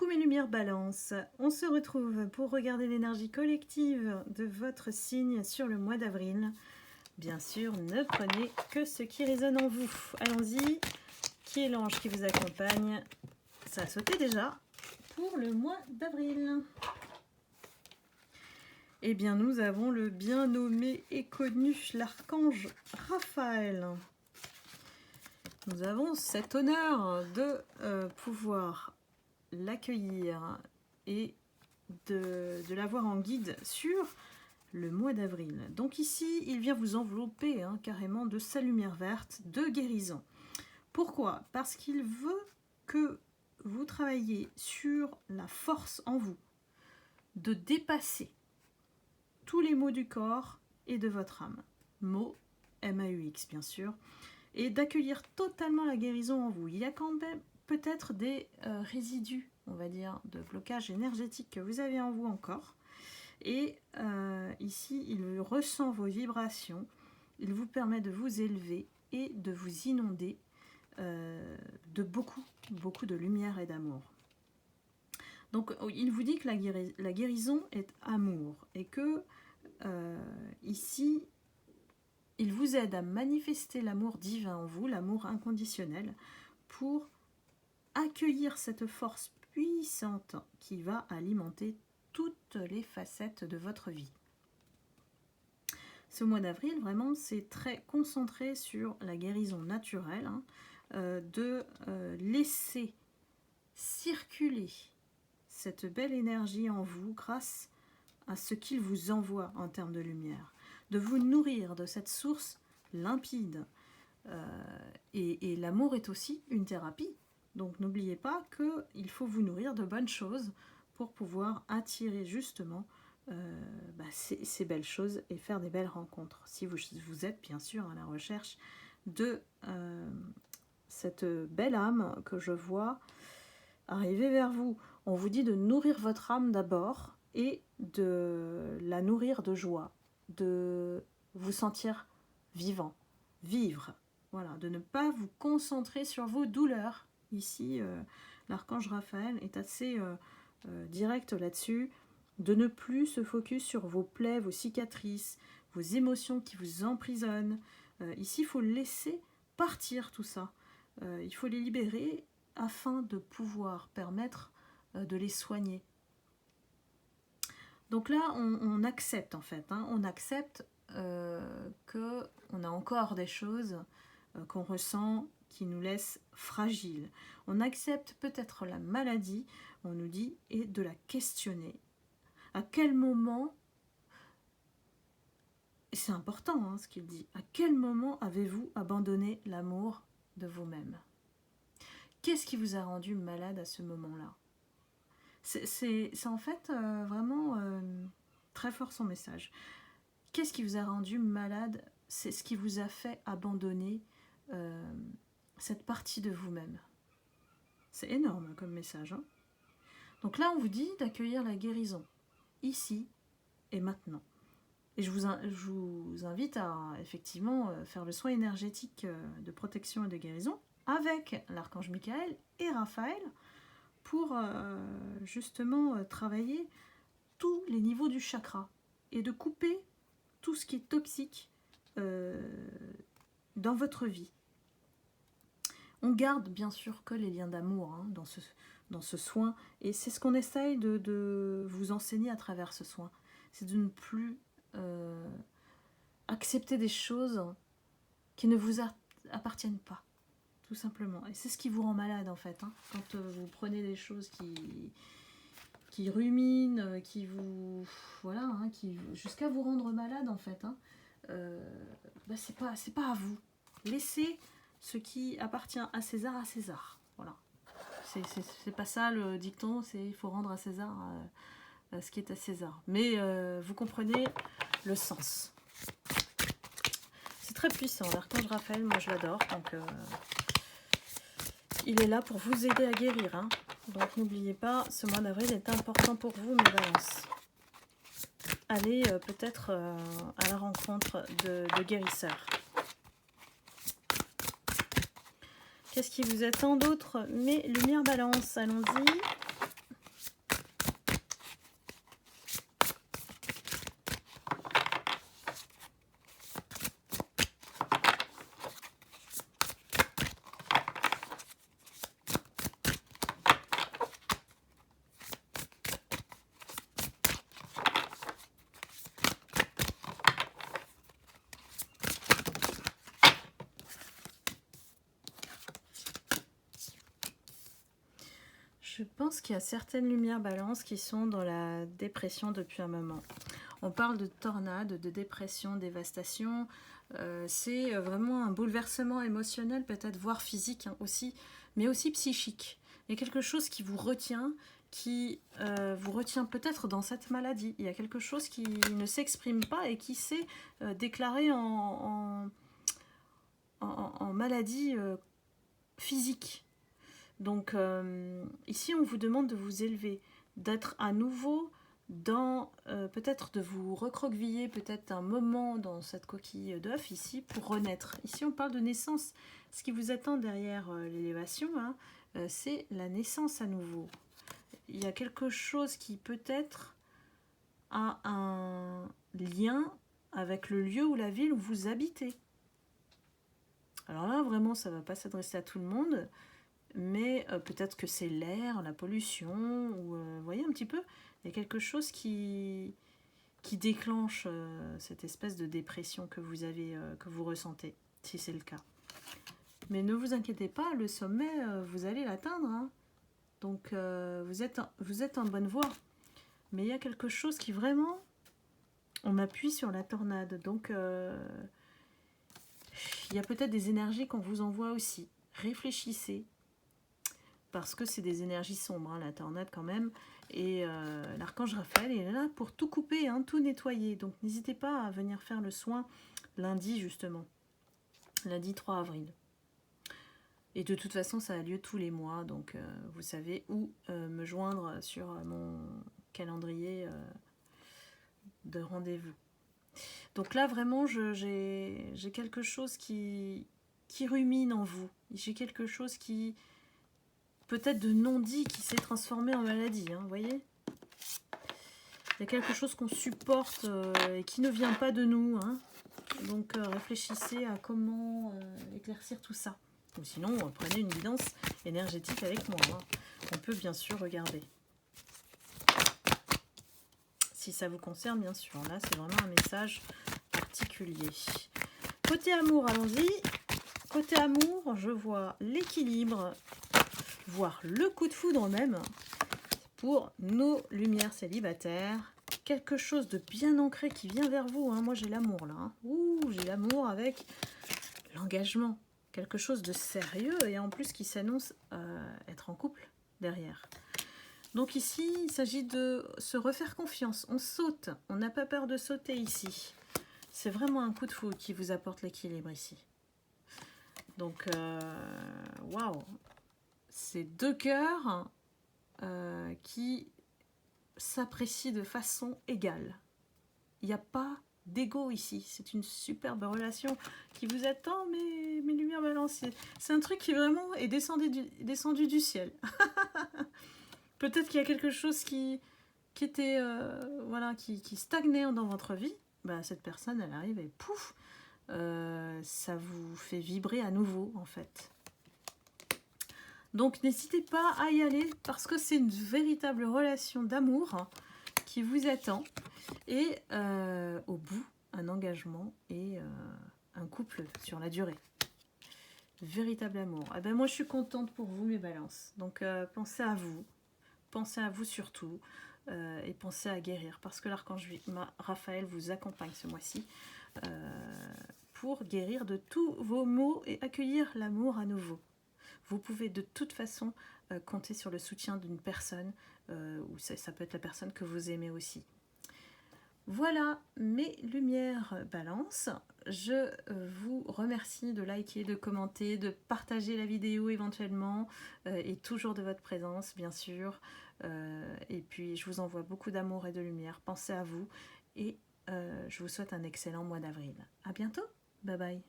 Coucou mes lumières balance, on se retrouve pour regarder l'énergie collective de votre signe sur le mois d'avril. Bien sûr, ne prenez que ce qui résonne en vous. Allons-y, qui est l'ange qui vous accompagne? Ça a sauté déjà pour le mois d'avril. Eh bien, nous avons le bien nommé et connu l'archange Raphaël. Nous avons cet honneur de pouvoir l'accueillir et de l'avoir en guide sur le mois d'avril. Donc ici, il vient vous envelopper carrément de sa lumière verte, de guérison. Pourquoi? Parce qu'il veut que vous travailliez sur la force en vous, de dépasser tous les maux du corps et de votre âme. Maux, M-A-U-X bien sûr, et d'accueillir totalement la guérison en vous. Il y a quand même peut-être des résidus, on va dire, de blocage énergétique que vous avez en vous encore. Et ici, il ressent vos vibrations, il vous permet de vous élever et de vous inonder de beaucoup de lumière et d'amour. Donc, il vous dit que la guérison est amour et que ici, il vous aide à manifester l'amour divin en vous, l'amour inconditionnel, pour accueillir cette force puissante qui va alimenter toutes les facettes de votre vie. Ce mois d'avril, vraiment, c'est très concentré sur la guérison naturelle, de laisser circuler cette belle énergie en vous grâce à ce qu'il vous envoie en termes de lumière, de vous nourrir de cette source limpide. Et l'amour est aussi une thérapie. Donc n'oubliez pas qu'il faut vous nourrir de bonnes choses pour pouvoir attirer justement ces belles choses et faire des belles rencontres. Si vous êtes bien sûr à la recherche de cette belle âme que je vois arriver vers vous. On vous dit de nourrir votre âme d'abord et de la nourrir de joie, de vous sentir vivant, vivre. Voilà, de ne pas vous concentrer sur vos douleurs. Ici, l'archange Raphaël est assez direct là-dessus, de ne plus se focus sur vos plaies, vos cicatrices, vos émotions qui vous emprisonnent. Ici, il faut laisser partir tout ça. Il faut les libérer afin de pouvoir permettre de les soigner. Donc là, on accepte en fait, on accepte qu'on a encore des choses qu'on ressent qui nous laissent fragiles. On accepte peut-être la maladie, on nous dit, et de la questionner. À quel moment, et c'est important ce qu'il dit, à quel moment avez-vous abandonné l'amour de vous-même? Qu'est-ce qui vous a rendu malade à ce moment-là? C'est en fait vraiment très fort son message. Qu'est-ce qui vous a rendu malade? C'est ce qui vous a fait abandonner cette partie de vous-même. C'est énorme comme message. Donc là, on vous dit d'accueillir la guérison, ici et maintenant. Et je vous invite à effectivement faire le soin énergétique de protection et de guérison avec l'archange Michael et Raphaël pour justement travailler tous les niveaux du chakra et de couper tout ce qui est toxique dans votre vie. On garde bien sûr que les liens d'amour dans ce soin, et c'est ce qu'on essaye de vous enseigner à travers ce soin. C'est de ne plus accepter des choses qui ne vous appartiennent pas, tout simplement. Et c'est ce qui vous rend malade en fait, quand vous prenez des choses qui ruminent, qui vous... voilà, qui jusqu'à vous rendre malade en fait. C'est pas à vous. Laissez ce qui appartient à César, voilà. C'est pas ça le dicton, c'est il faut rendre à César ce qui est à César. Mais vous comprenez le sens. C'est très puissant, l'archange Raphaël, moi je l'adore, donc il est là pour vous aider à guérir. Donc n'oubliez pas, ce mois d'avril est important pour vous, mes balances. Allez peut-être à la rencontre de guérisseurs. Qu'est-ce qui vous attend d'autre? Mes lumières balance, allons-y. Je pense qu'il y a certaines lumières balance qui sont dans la dépression depuis un moment. On parle de tornade, de dépression, dévastation. C'est vraiment un bouleversement émotionnel, peut-être voire physique aussi, mais aussi psychique. Il y a quelque chose qui vous retient peut-être dans cette maladie. Il y a quelque chose qui ne s'exprime pas et qui s'est déclaré en maladie physique. Donc ici, on vous demande de vous élever, d'être à nouveau dans, peut-être de vous recroqueviller, peut-être un moment dans cette coquille d'œuf ici pour renaître. Ici, on parle de naissance. Ce qui vous attend derrière l'élévation, hein, c'est la naissance à nouveau. Il y a quelque chose qui peut-être a un lien avec le lieu ou la ville où vous habitez. Alors là, vraiment, ça ne va pas s'adresser à tout le monde. Mais peut-être que c'est l'air, la pollution, ou vous voyez un petit peu, il y a quelque chose qui déclenche cette espèce de dépression que vous avez, que vous ressentez, si c'est le cas. Mais ne vous inquiétez pas, le sommet, vous allez l'atteindre. Hein. Donc vous êtes en bonne voie. Mais il y a quelque chose qui vraiment, on appuie sur la tornade. Donc il y a peut-être des énergies qu'on vous envoie aussi. Réfléchissez. Parce que c'est des énergies sombres, hein, la tornade quand même. Et l'archange Raphaël est là pour tout couper, hein, tout nettoyer. Donc n'hésitez pas à venir faire le soin lundi justement. Lundi 3 avril. Et de toute façon, ça a lieu tous les mois. Donc vous savez où me joindre sur mon calendrier de rendez-vous. Donc là, vraiment, j'ai quelque chose qui rumine en vous. J'ai quelque chose qui... peut-être de non-dit qui s'est transformé en maladie, hein, vous voyez. Il y a quelque chose qu'on supporte et qui ne vient pas de nous. Hein. Donc réfléchissez à comment éclaircir tout ça. Ou sinon, prenez une guidance énergétique avec moi. Hein. On peut bien sûr regarder. Si ça vous concerne, bien sûr. Là, c'est vraiment un message particulier. Côté amour, allons-y. Côté amour, je vois l'équilibre, voire le coup de foudre même, pour nos lumières célibataires. Quelque chose de bien ancré qui vient vers vous. Hein. Moi, j'ai l'amour là. Hein. Ouh, j'ai l'amour avec l'engagement. Quelque chose de sérieux et en plus qui s'annonce être en couple derrière. Donc ici, il s'agit de se refaire confiance. On saute. On n'a pas peur de sauter ici. C'est vraiment un coup de foudre qui vous apporte l'équilibre ici. Donc, waouh! C'est deux cœurs qui s'apprécient de façon égale. Il n'y a pas d'ego ici. C'est une superbe relation qui vous attend, mes lumières balanciers. C'est un truc qui vraiment est descendu du ciel. Peut-être qu'il y a quelque chose qui était, voilà, qui stagnait dans votre vie. Bah, cette personne, elle arrive et pouf, ça vous fait vibrer à nouveau, en fait. Donc n'hésitez pas à y aller parce que c'est une véritable relation d'amour qui vous attend et au bout un engagement et un couple sur la durée. Véritable amour. Eh ben moi je suis contente pour vous mes balances. Donc pensez à vous surtout et pensez à guérir parce que l'archange Raphaël vous accompagne ce mois-ci pour guérir de tous vos maux et accueillir l'amour à nouveau. Vous pouvez de toute façon compter sur le soutien d'une personne, ou ça peut être la personne que vous aimez aussi. Voilà mes lumières balance. Je vous remercie de liker, de commenter, de partager la vidéo éventuellement, et toujours de votre présence, bien sûr. Et puis, je vous envoie beaucoup d'amour et de lumière. Pensez à vous, et je vous souhaite un excellent mois d'avril. À bientôt, bye bye.